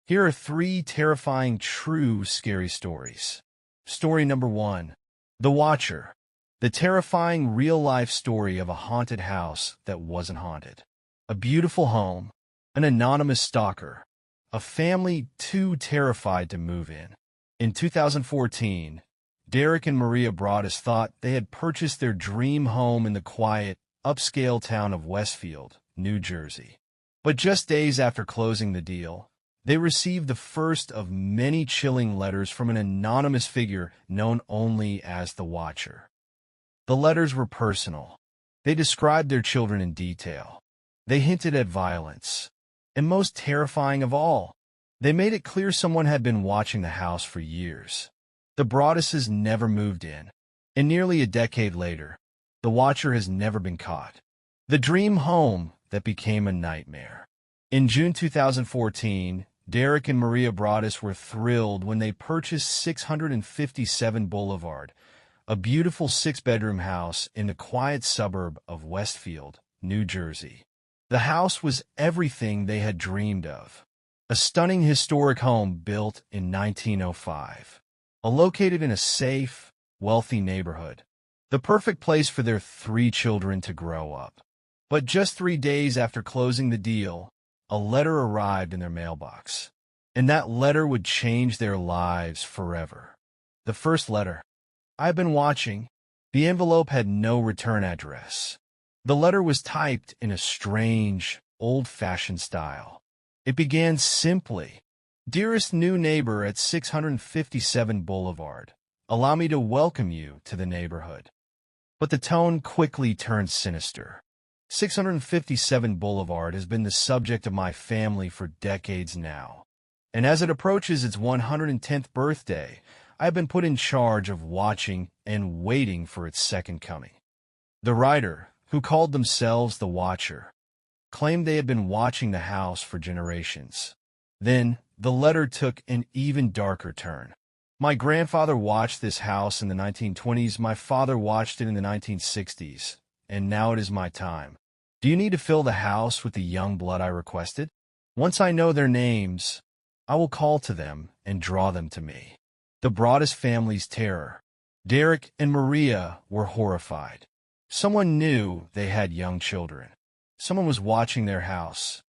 Here are three terrifying, true, scary stories. Story number 1. The Watcher. The terrifying real-life story of a haunted house that wasn't haunted. A beautiful home, an anonymous stalker, a family too terrified to move in. In 2014, Derek and Maria Broaddus thought they had purchased their dream home in the quiet, upscale town of Westfield, New Jersey. But just days after closing the deal, they received the first of many chilling letters from an anonymous figure known only as the Watcher. The letters were personal. They described their children in detail. They hinted at violence. And most terrifying of all, they made it clear someone had been watching the house for years. The Broadduses never moved in, and nearly a decade later, the Watcher has never been caught. The dream home that became a nightmare. In June 2014, Derek and Maria Broaddus were thrilled when they purchased 657 Boulevard, a beautiful 6-bedroom house in the quiet suburb of Westfield, New Jersey. The house was everything they had dreamed of. A stunning historic home built in 1905, located in a safe, wealthy neighborhood. The perfect place for their 3 children to grow up. But just 3 days after closing the deal, a letter arrived in their mailbox. And that letter would change their lives forever. The first letter. "I've been watching." The envelope had no return address. The letter was typed in a strange, old-fashioned style. It began simply, "Dearest new neighbor at 657 Boulevard, allow me to welcome you to the neighborhood." But the tone quickly turned sinister. 657 Boulevard has been the subject of my family for decades now. And as it approaches its 110th birthday, I have been put in charge of watching and waiting for its second coming. The writer, who called themselves the Watcher, claimed they had been watching the house for generations. Then, the letter took an even darker turn. "My grandfather watched this house in the 1920s, my father watched it in the 1960s, and now it is my time. Do you need to fill the house with the young blood I requested? Once I know their names, I will call to them and draw them to me." The Broaddus family's terror. Derek and Maria were horrified. Someone knew they had young children. Someone was watching their house,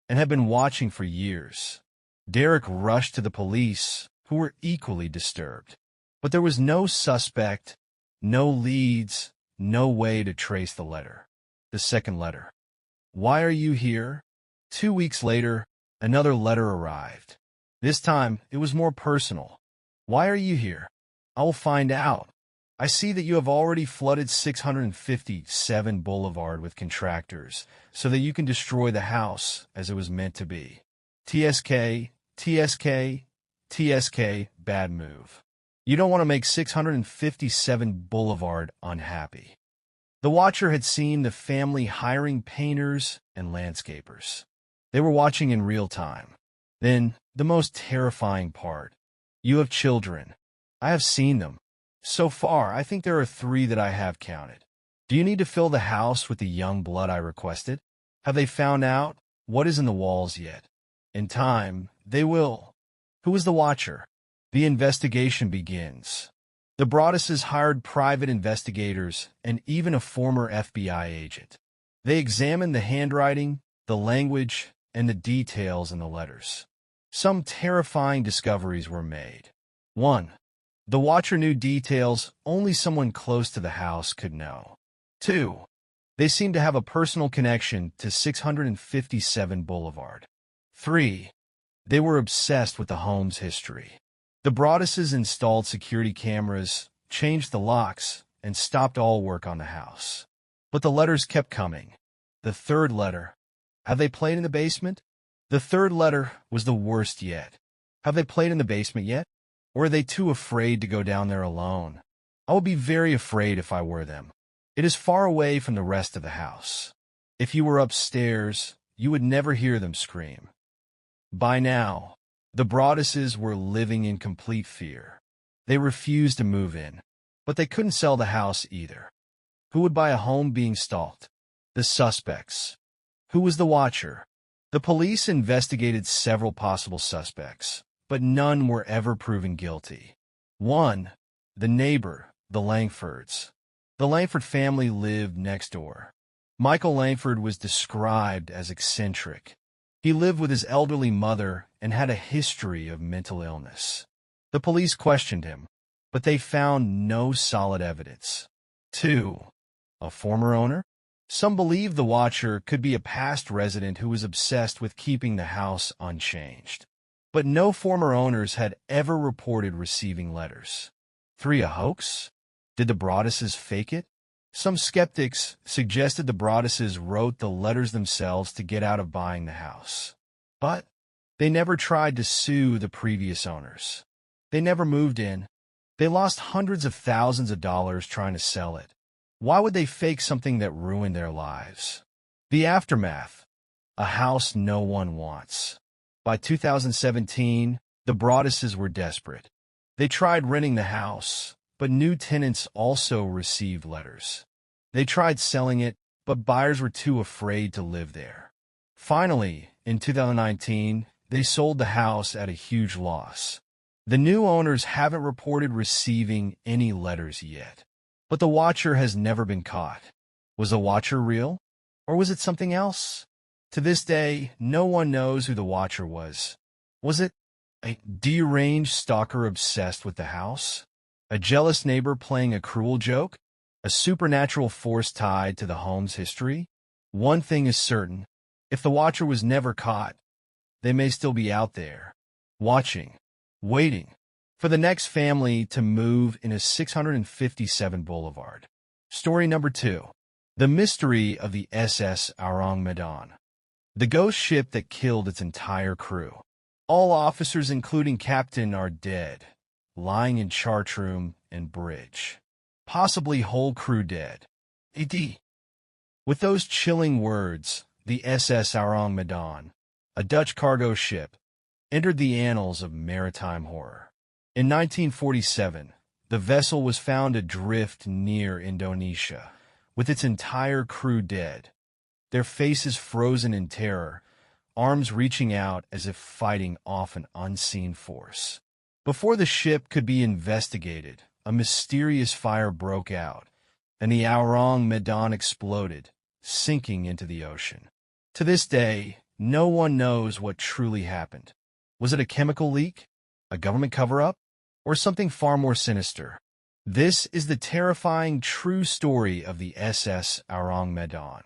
and had been watching for years. Derek rushed to the police, who were equally disturbed. But there was no suspect, no leads, no way to trace the letter. The second letter. "Why are you here?" 2 weeks later, another letter arrived. This time, it was more personal. "Why are you here? I will find out. I see that you have already flooded 657 Boulevard with contractors, so that you can destroy the house as it was meant to be. TSK, TSK, TSK, bad move. You don't want to make 657 Boulevard unhappy." The Watcher had seen the family hiring painters and landscapers. They were watching in real time. Then, the most terrifying part. "You have children. I have seen them. So far, I think there are 3 that I have counted. Do you need to fill the house with the young blood I requested? Have they found out what is in the walls yet? In time, they will." Who is the Watcher? The investigation begins. The Broadduses hired private investigators and even a former FBI agent. They examined the handwriting, the language, and the details in the letters. Some terrifying discoveries were made. 1. The Watcher knew details only someone close to the house could know. 2. They seemed to have a personal connection to 657 Boulevard. 3. They were obsessed with the home's history. The Broadduses installed security cameras, changed the locks, and stopped all work on the house. But the letters kept coming. The third letter. "Have they played in the basement?" The third letter was the worst yet. "Have they played in the basement yet? Or are they too afraid to go down there alone? I would be very afraid if I were them. It is far away from the rest of the house. If you were upstairs, you would never hear them scream." By now, the Broadduses were living in complete fear. They refused to move in, but they couldn't sell the house either. Who would buy a home being stalked? The suspects. Who was the Watcher? The police investigated several possible suspects, but none were ever proven guilty. 1. The neighbor, the Langfords. The Langford family lived next door. Michael Langford was described as eccentric. He lived with his elderly mother and had a history of mental illness. The police questioned him, but they found no solid evidence. 2. A former owner? Some believe the watcher could be a past resident who was obsessed with keeping the house unchanged. But no former owners had ever reported receiving letters. 3. A hoax? Did the Broadduses fake it? Some skeptics suggested the Broadduses wrote the letters themselves to get out of buying the house. But they never tried to sue the previous owners. They never moved in. They lost hundreds of thousands of dollars trying to sell it. Why would they fake something that ruined their lives? The aftermath. A house no one wants. By 2017, the Broadduses were desperate. They tried renting the house, but new tenants also received letters. They tried selling it, but buyers were too afraid to live there. Finally, in 2019, they sold the house at a huge loss. The new owners haven't reported receiving any letters yet. But the watcher has never been caught. Was the watcher real? Or was it something else? To this day, no one knows who the watcher was. Was it a deranged stalker obsessed with the house? A jealous neighbor playing a cruel joke? A supernatural force tied to the home's history? One thing is certain. If the watcher was never caught, they may still be out there, watching, waiting for the next family to move in a 657 Boulevard. Story number 2. The mystery of the SS Ourang Medan. The ghost ship that killed its entire crew. All officers, including captain, are dead, lying in chartroom and bridge. Possibly whole crew dead. ED. With those chilling words, the SS Ourang Medan, a Dutch cargo ship, entered the annals of maritime horror. In 1947, the vessel was found adrift near Indonesia, with its entire crew dead, their faces frozen in terror, arms reaching out as if fighting off an unseen force. Before the ship could be investigated, a mysterious fire broke out, and the Ourang Medan exploded, sinking into the ocean. To this day, no one knows what truly happened. Was it a chemical leak, a government cover-up, or something far more sinister? This is the terrifying true story of the SS Ourang Medan,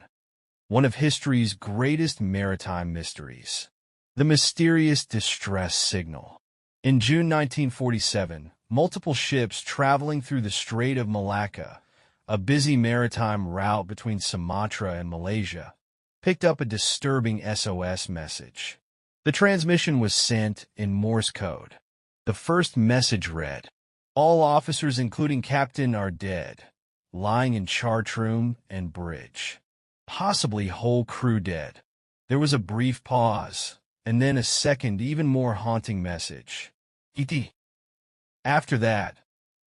one of history's greatest maritime mysteries. The mysterious distress signal. In June 1947, multiple ships traveling through the Strait of Malacca, a busy maritime route between Sumatra and Malaysia, picked up a disturbing SOS message. The transmission was sent in Morse code. The first message read, "All officers, including captain, are dead, lying in chartroom and bridge. Possibly whole crew dead." There was a brief pause, and then a second, even more haunting message. ET. After that,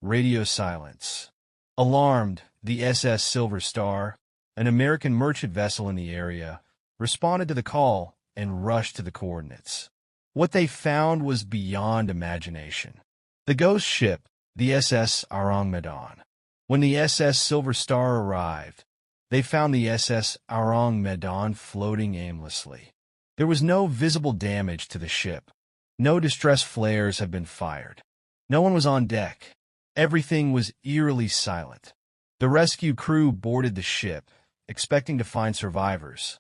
radio silence. Alarmed, the SS Silver Star, an American merchant vessel in the area, responded to the call and rushed to the coordinates. What they found was beyond imagination. The ghost ship, the SS Ourang Medan. When the SS Silver Star arrived, they found the SS Ourang Medan floating aimlessly. There was no visible damage to the ship. No distress flares had been fired. No one was on deck. Everything was eerily silent. The rescue crew boarded the ship, expecting to find survivors,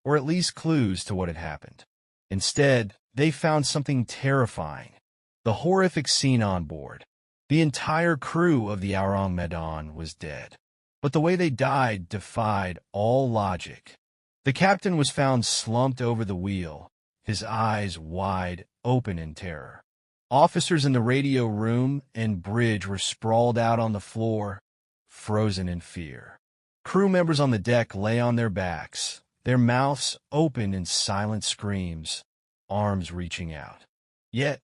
or at least clues to what had happened. Instead, they found something terrifying. The horrific scene on board. The entire crew of the Ourang Medan was dead. But the way they died defied all logic. The captain was found slumped over the wheel, his eyes wide open in terror. Officers in the radio room and bridge were sprawled out on the floor, frozen in fear. Crew members on the deck lay on their backs, their mouths open in silent screams, arms reaching out. Yet,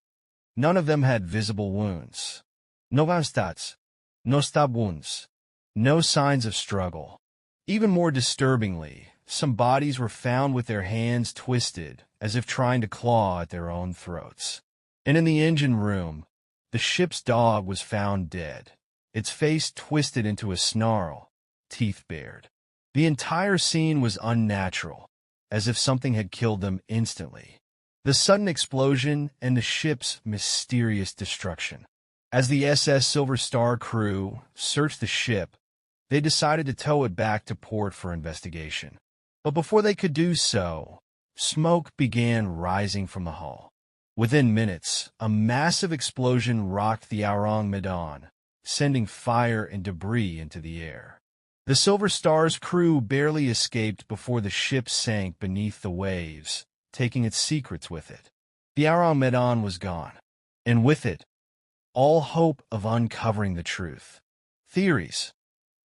none of them had visible wounds. No stats, no stab wounds, no signs of struggle. Even more disturbingly, some bodies were found with their hands twisted, as if trying to claw at their own throats. And in the engine room, the ship's dog was found dead, its face twisted into a snarl, teeth bared. The entire scene was unnatural, as if something had killed them instantly. The sudden explosion and the ship's mysterious destruction. As the SS Silver Star crew searched the ship, they decided to tow it back to port for investigation. But before they could do so, smoke began rising from the hull. Within minutes, a massive explosion rocked the Ourang Medan, sending fire and debris into the air. The Silver Star's crew barely escaped before the ship sank beneath the waves, taking its secrets with it. The Ourang Medan was gone, and with it, all hope of uncovering the truth. Theories.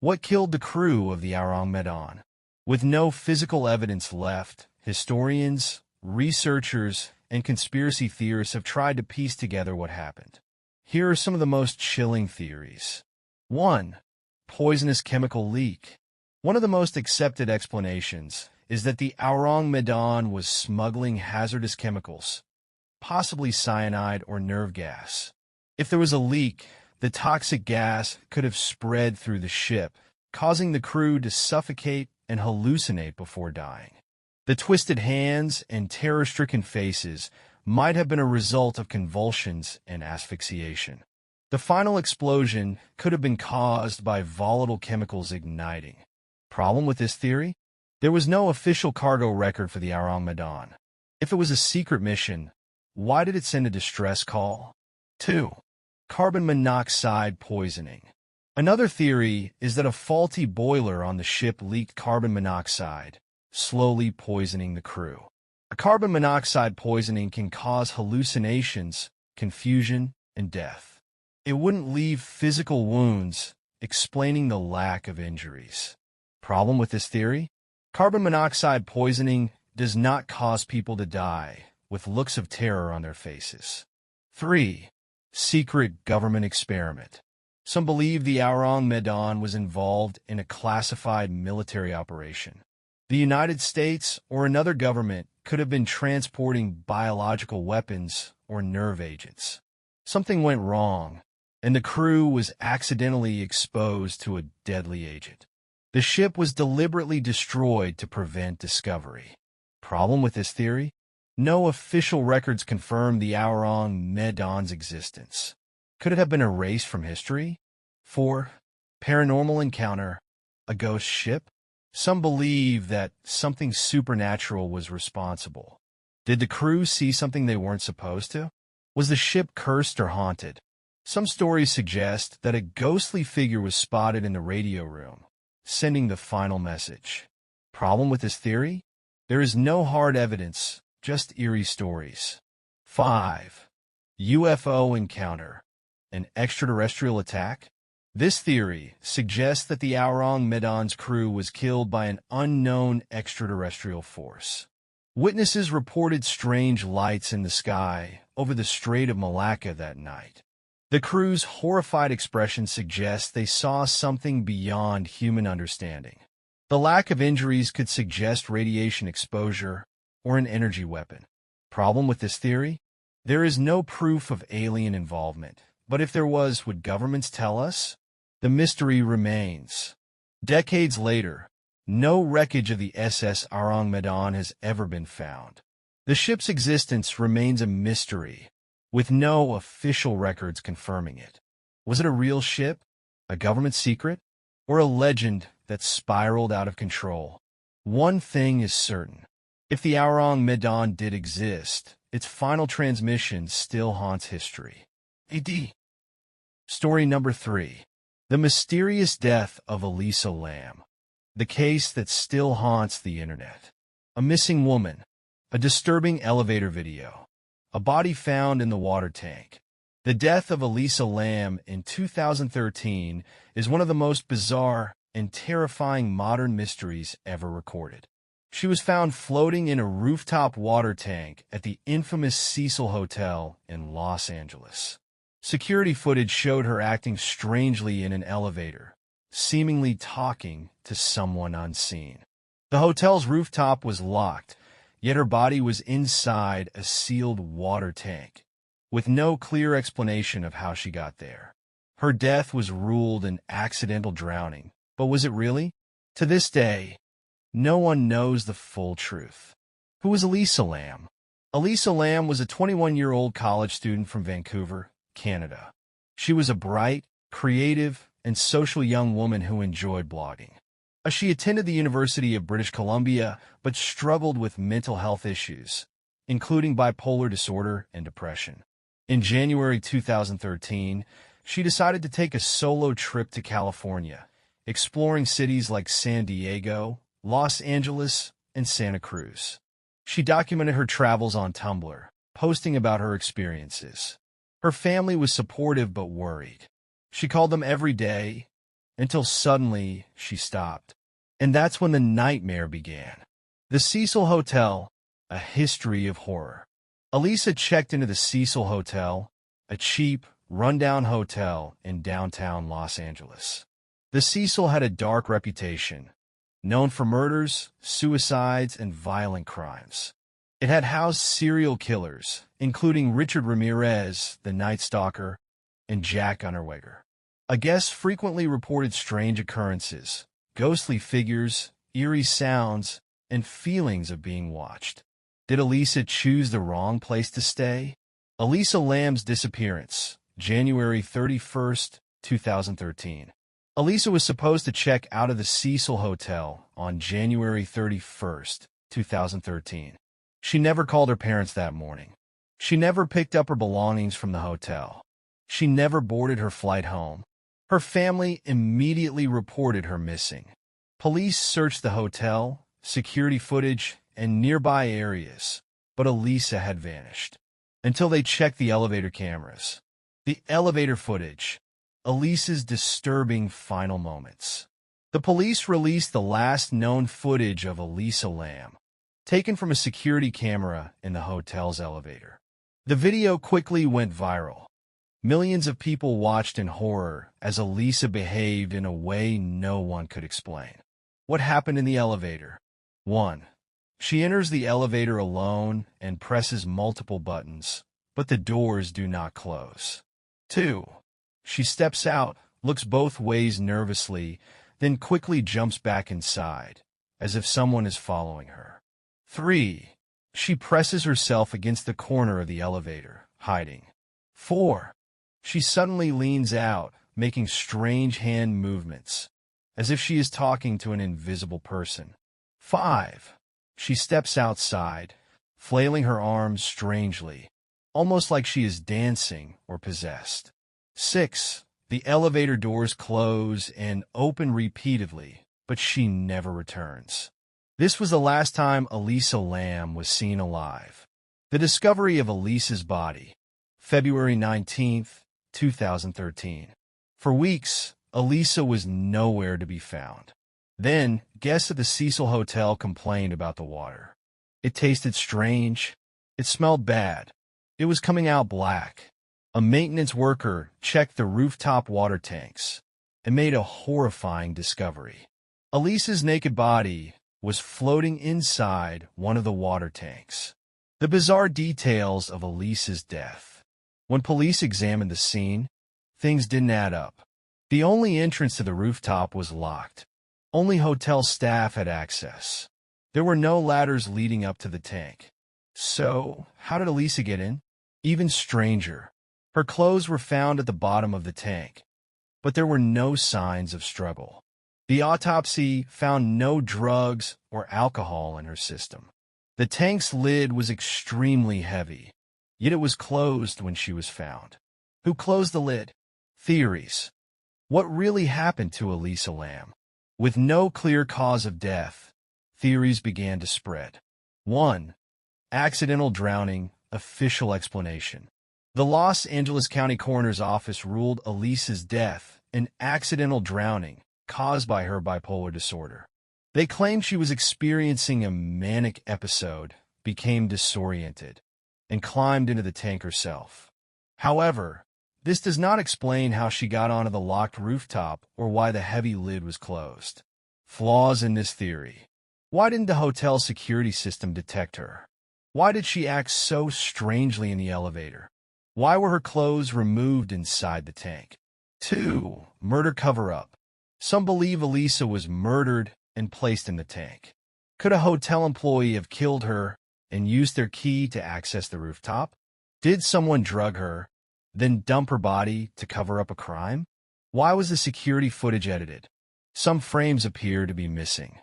What killed the crew of the Ourang Medan? With no physical evidence left, historians, researchers, and conspiracy theorists have tried to piece together what happened. Here are some of the most chilling theories. 1. Poisonous chemical leak. One of the most accepted explanations is that the Ourang Medan was smuggling hazardous chemicals, possibly cyanide or nerve gas. If there was a leak, the toxic gas could have spread through the ship, causing the crew to suffocate and hallucinate before dying. The twisted hands and terror-stricken faces might have been a result of convulsions and asphyxiation. The final explosion could have been caused by volatile chemicals igniting. Problem with this theory? There was no official cargo record for the Ourang Medan. If it was a secret mission, why did it send a distress call? 2. Carbon monoxide poisoning. Another theory is that a faulty boiler on the ship leaked carbon monoxide, slowly poisoning the crew. A carbon monoxide poisoning can cause hallucinations, confusion, and death. It wouldn't leave physical wounds, explaining the lack of injuries. Problem with this theory? Carbon monoxide poisoning does not cause people to die with looks of terror on their faces. 3. Secret government experiment. Some believe the Ourang Medan was involved in a classified military operation. The United States or another government could have been transporting biological weapons or nerve agents. Something went wrong, and the crew was accidentally exposed to a deadly agent. The ship was deliberately destroyed to prevent discovery. Problem with this theory? No official records confirm the Ourang Medan's existence. Could it have been erased from history? 4. Paranormal encounter. A ghost ship? Some believe that something supernatural was responsible. Did the crew see something they weren't supposed to? Was the ship cursed or haunted? Some stories suggest that a ghostly figure was spotted in the radio room, sending the final message. Problem with this theory? There is no hard evidence, just eerie stories. 5. UFO encounter. An extraterrestrial attack? This theory suggests that the Ourang Medan's crew was killed by an unknown extraterrestrial force. Witnesses reported strange lights in the sky over the Strait of Malacca that night. The crew's horrified expression suggests they saw something beyond human understanding. The lack of injuries could suggest radiation exposure or an energy weapon. Problem with this theory? There is no proof of alien involvement, but if there was, would governments tell us? The mystery remains. Decades later, no wreckage of the SS Ourang Medan has ever been found. The ship's existence remains a mystery, with no official records confirming it. Was it a real ship, a government secret, or a legend that spiraled out of control? One thing is certain. If the Ourang Medan did exist, its final transmission still haunts history. AD. Story number 3. The mysterious death of Elisa Lamb. The case that still haunts the internet. A missing woman. A disturbing elevator video. A body found in the water tank. The death of Elisa Lamb in 2013 is one of the most bizarre and terrifying modern mysteries ever recorded. She was found floating in a rooftop water tank at the infamous Cecil Hotel in Los Angeles. Security footage showed her acting strangely in an elevator, seemingly talking to someone unseen. The hotel's rooftop was locked, yet her body was inside a sealed water tank, with no clear explanation of how she got there. Her death was ruled an accidental drowning, but was it really? To this day, no one knows the full truth. Who was Elisa Lam? Elisa Lam was a 21-year-old college student from Vancouver, Canada. She was a bright, creative, and social young woman who enjoyed blogging. She attended the University of British Columbia, but struggled with mental health issues, including bipolar disorder and depression. In January 2013, she decided to take a solo trip to California, exploring cities like San Diego, Los Angeles, and Santa Cruz. She documented her travels on Tumblr, posting about her experiences. Her family was supportive but worried. She called them every day, until suddenly she stopped. And that's when the nightmare began. The Cecil Hotel, a history of horror. Elisa checked into the Cecil Hotel, a cheap, rundown hotel in downtown Los Angeles. The Cecil had a dark reputation, known for murders, suicides, and violent crimes. It had housed serial killers, including Richard Ramirez, the Night Stalker, and Jack Unterweger. Guests frequently reported strange occurrences, ghostly figures, eerie sounds, and feelings of being watched. Did Elisa choose the wrong place to stay? Elisa Lam's disappearance, January 31st, 2013. Elisa was supposed to check out of the Cecil Hotel on January 31st, 2013. She never called her parents that morning. She never picked up her belongings from the hotel. She never boarded her flight home. Her family immediately reported her missing. Police searched the hotel, security footage, and nearby areas, but Elisa had vanished. Until they checked the elevator cameras. The elevator footage. Elisa's disturbing final moments. The police released the last known footage of Elisa Lam, taken from a security camera in the hotel's elevator. The video quickly went viral. Millions of people watched in horror as Elisa behaved in a way no one could explain. What happened in the elevator? 1. She enters the elevator alone and presses multiple buttons, but the doors do not close. 2. She steps out, looks both ways nervously, then quickly jumps back inside, as if someone is following her. 3. She presses herself against the corner of the elevator, hiding. 4. She suddenly leans out, making strange hand movements, as if she is talking to an invisible person. 5. She steps outside, flailing her arms strangely, almost like she is dancing or possessed. 6. The elevator doors close and open repeatedly, but she never returns. This was the last time Elisa Lam was seen alive. The discovery of Elisa's body, February 19th, 2013. For weeks, Elisa was nowhere to be found. Then, guests at the Cecil Hotel complained about the water. It tasted strange. It smelled bad. It was coming out black. A maintenance worker checked the rooftop water tanks and made a horrifying discovery. Elisa's naked body was floating inside one of the water tanks. The bizarre details of Elisa's death. When police examined the scene, things didn't add up. The only entrance to the rooftop was locked. Only hotel staff had access. There were no ladders leading up to the tank. So, how did Elisa get in? Even stranger. Her clothes were found at the bottom of the tank, but there were no signs of struggle. The autopsy found no drugs or alcohol in her system. The tank's lid was extremely heavy, yet it was closed when she was found. Who closed the lid? Theories. What really happened to Elisa Lam? With no clear cause of death, theories began to spread. 1. Accidental drowning, official explanation. The Los Angeles County Coroner's Office ruled Elisa's death an accidental drowning caused by her bipolar disorder. They claimed she was experiencing a manic episode, became disoriented, and climbed into the tank herself. However, this does not explain how she got onto the locked rooftop or why the heavy lid was closed. Flaws in this theory. Why didn't the hotel security system detect her? Why did she act so strangely in the elevator? Why were her clothes removed inside the tank? 2. Murder cover-up. Some believe Elisa was murdered and placed in the tank. Could a hotel employee have killed her and used their key to access the rooftop? Did someone drug her, then dump her body to cover up a crime? Why was the security footage edited? Some frames appear to be missing,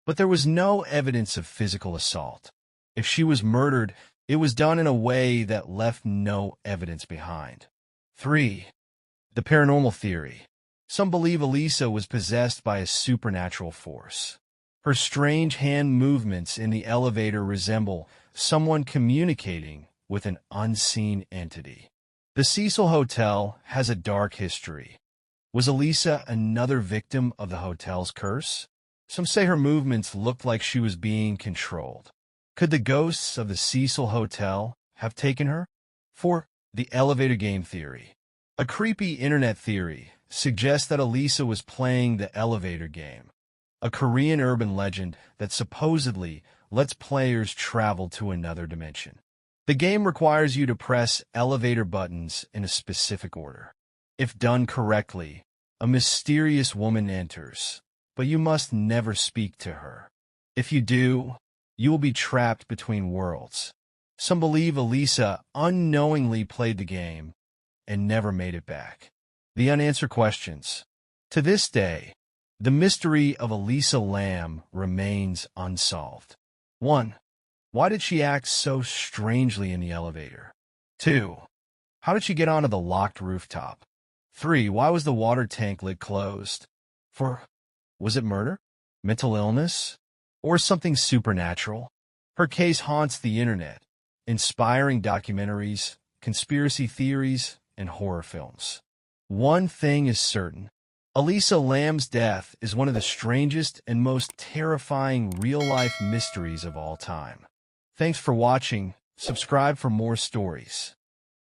but there was no evidence of physical assault. If she was murdered, it was done in a way that left no evidence behind. 3. The paranormal theory. Some believe Elisa was possessed by a supernatural force. Her strange hand movements in the elevator resemble someone communicating with an unseen entity. The Cecil Hotel has a dark history. Was Elisa another victim of the hotel's curse? Some say her movements looked like she was being controlled. Could the ghosts of the Cecil Hotel have taken her? 4. The elevator game theory. A creepy internet theory suggests that Elisa was playing the elevator game, a Korean urban legend that supposedly lets players travel to another dimension. The game requires you to press elevator buttons in a specific order. If done correctly, a mysterious woman enters, but you must never speak to her. If you do, you will be trapped between worlds. Some believe Elisa unknowingly played the game and never made it back. The unanswered questions. To this day, the mystery of Elisa Lam remains unsolved. 1. Why did she act so strangely in the elevator? 2. How did she get onto the locked rooftop? 3. Why was the water tank lid closed? 4. Was it murder, mental illness, or something supernatural? Her case haunts the internet, inspiring documentaries, conspiracy theories, and horror films. One thing is certain. Elisa Lam's death is one of the strangest and most terrifying real-life mysteries of all time. Thanks for watching. Subscribe for more stories.